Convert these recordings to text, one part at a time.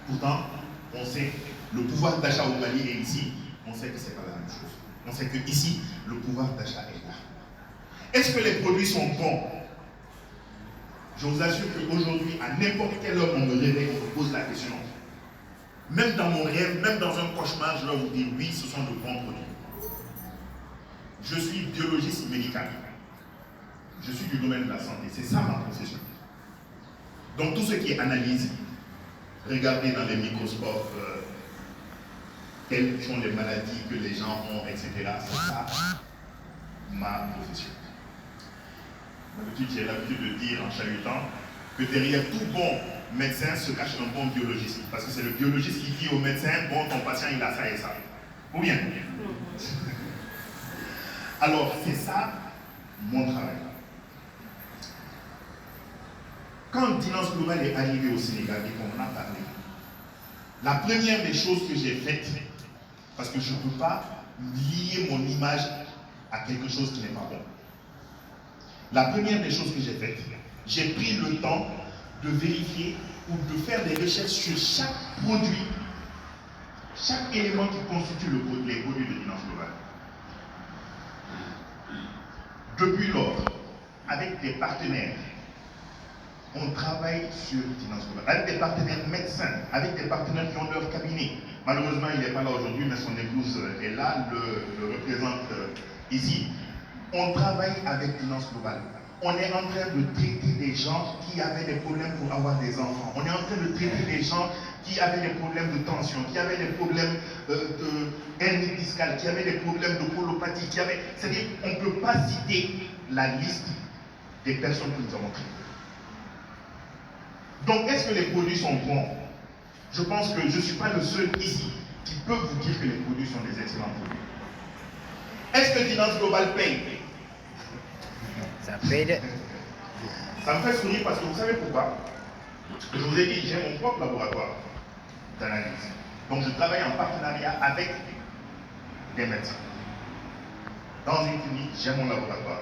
Pourtant, on sait le pouvoir d'achat au Mali et ici, on sait que ce n'est pas la même chose. On sait que ici, le pouvoir d'achat est là. Est-ce que les produits sont bons? Je vous assure qu'aujourd'hui, à n'importe quelle heure on me réveille, on me pose la question. Même dans mon rêve, même dans un cauchemar, je dois vous dire oui, ce sont de bons produits. Je suis biologiste médical. Je suis du domaine de la santé. C'est ça ma profession. Donc tout ce qui est analyse, regardez dans les microscopes quelles sont les maladies que les gens ont, etc. C'est ça ma profession. D'habitude, j'ai l'habitude de dire en chahutant que derrière tout bon médecin se cache un bon biologiste. Parce que c'est le biologiste qui dit au médecin, bon, ton patient, il a ça et ça. Ou bien? Alors, c'est ça mon travail. Quand Dinance Global est arrivé au Sénégal et qu'on en a parlé, la première des choses que j'ai faites, parce que je ne peux pas lier mon image à quelque chose qui n'est pas bon. La première des choses que j'ai faites, j'ai pris le temps de vérifier ou de faire des recherches sur chaque produit, chaque élément qui constitue les produits de Dinance Global. Depuis lors, avec des partenaires, on travaille sur Dinance Global, avec des partenaires médecins, avec des partenaires qui ont leur cabinet. Malheureusement, il n'est pas là aujourd'hui, mais son épouse est là, le représente ici. On travaille avec Dinance Global. On est en train de traiter des gens qui avaient des problèmes pour avoir des enfants. On est en train de traiter des gens qui avaient des problèmes de tension, qui avaient des problèmes de hernie discale, qui avaient des problèmes de colopathie, c'est-à-dire on ne peut pas citer la liste des personnes que nous avons traitées. Donc, est-ce que les produits sont bons? Je pense que je ne suis pas le seul ici qui peut vous dire que les produits sont des excellents produits. Est-ce que Dinance Global paye? Ça paye. Ça me fait sourire parce que vous savez pourquoi? Je vous ai dit, j'ai mon propre laboratoire d'analyse. Donc, je travaille en partenariat avec des médecins. Dans une clinique, j'ai mon laboratoire.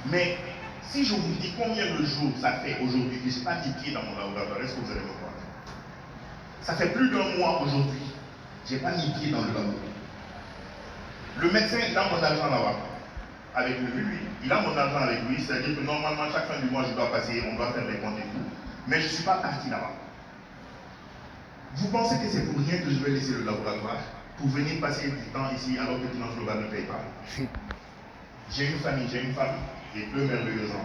Mais si je vous dis combien de jours ça fait aujourd'hui que je n'ai pas mis pied dans mon laboratoire, est-ce que vous allez me croire? Ça fait plus d'1 mois aujourd'hui, je n'ai pas mis pied dans le laboratoire. Le médecin, il a mon argent là-bas. Avec lui, il a mon argent avec lui, c'est-à-dire que normalement, chaque fin du mois, je dois passer, on doit faire les comptes et tout. Mais je ne suis pas parti là-bas. Vous pensez que c'est pour rien que je vais laisser le laboratoire pour venir passer du temps ici alors que Dinance Global ne paye pas? J'ai une famille, j'ai une femme et 2 merveilleux enfants.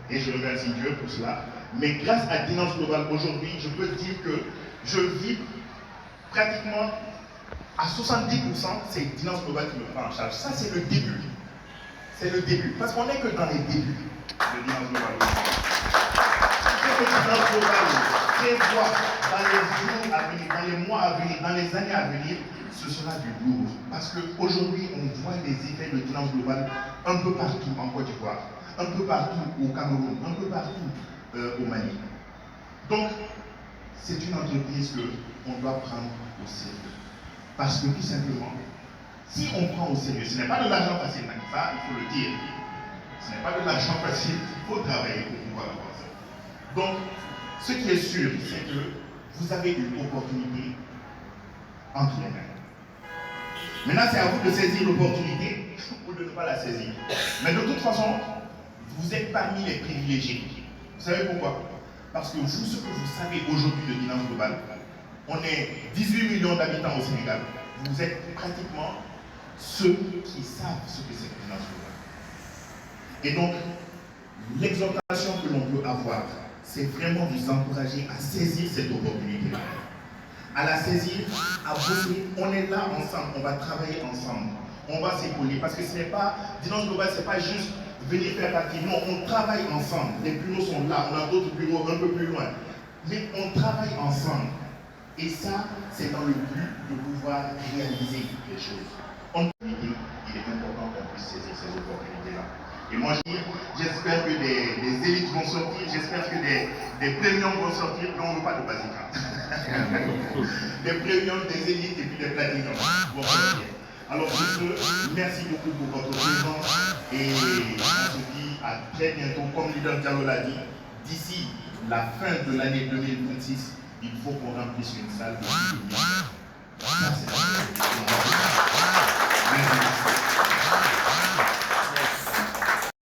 Et je remercie Dieu pour cela. Mais grâce à Dinance Global aujourd'hui, je peux dire que je vis pratiquement à 70%, c'est Dinance Global qui me prend en charge. Ça, c'est le début. C'est le début. Parce qu'on n'est que dans les débuts de Dinance Global. Ce que Dinance Global prévoit dans les jours à venir, dans les mois à venir, dans les années à venir, ce sera du lourd. Parce qu'aujourd'hui, on voit les effets de Dinance Global un peu partout en Côte d'Ivoire, un peu partout au Cameroun, un peu partout au Mali. Donc, c'est une entreprise qu'on doit prendre au sérieux. Parce que tout simplement, si on prend au sérieux, ce n'est pas de l'argent facile, ça, il faut le dire. Ce n'est pas de l'argent facile, il faut travailler pour pouvoir avoir ça. Donc, ce qui est sûr, c'est que vous avez une opportunité entre les mains. Maintenant, c'est à vous de saisir l'opportunité ou de ne pas la saisir. Mais de toute façon, vous êtes parmi les privilégiés. Vous savez pourquoi? Parce que vous, ce que vous savez aujourd'hui de Dinance Global, on est 18 millions d'habitants au Sénégal. Vous êtes pratiquement ceux qui savent ce que c'est que Dinance Global. Et donc, l'exhortation que l'on peut avoir, c'est vraiment vous encourager à saisir cette opportunité-là. À la saisir, à bosser. On est là ensemble, on va travailler ensemble. On va s'épauler. Parce que ce n'est pas, Dinance Global, ce n'est pas juste venir faire partie. Non, on travaille ensemble. Les bureaux sont là, on a d'autres bureaux un peu plus loin. Mais on travaille ensemble. Et ça, c'est dans le but de pouvoir réaliser les choses. Il est important qu'on puisse saisir ces opportunités-là. Et moi, j'espère que des élites vont sortir, j'espère que des premiums vont sortir, mais on ne veut pas de basiques. Des premiums, des élites et puis des platinums vont sortir. Alors, merci beaucoup pour votre présence et on se dit à très bientôt, comme leader Diallo l'a dit, d'ici la fin de l'année 2026, il faut qu'on remplisse une salle de 10 000 personnes. Ça, c'est la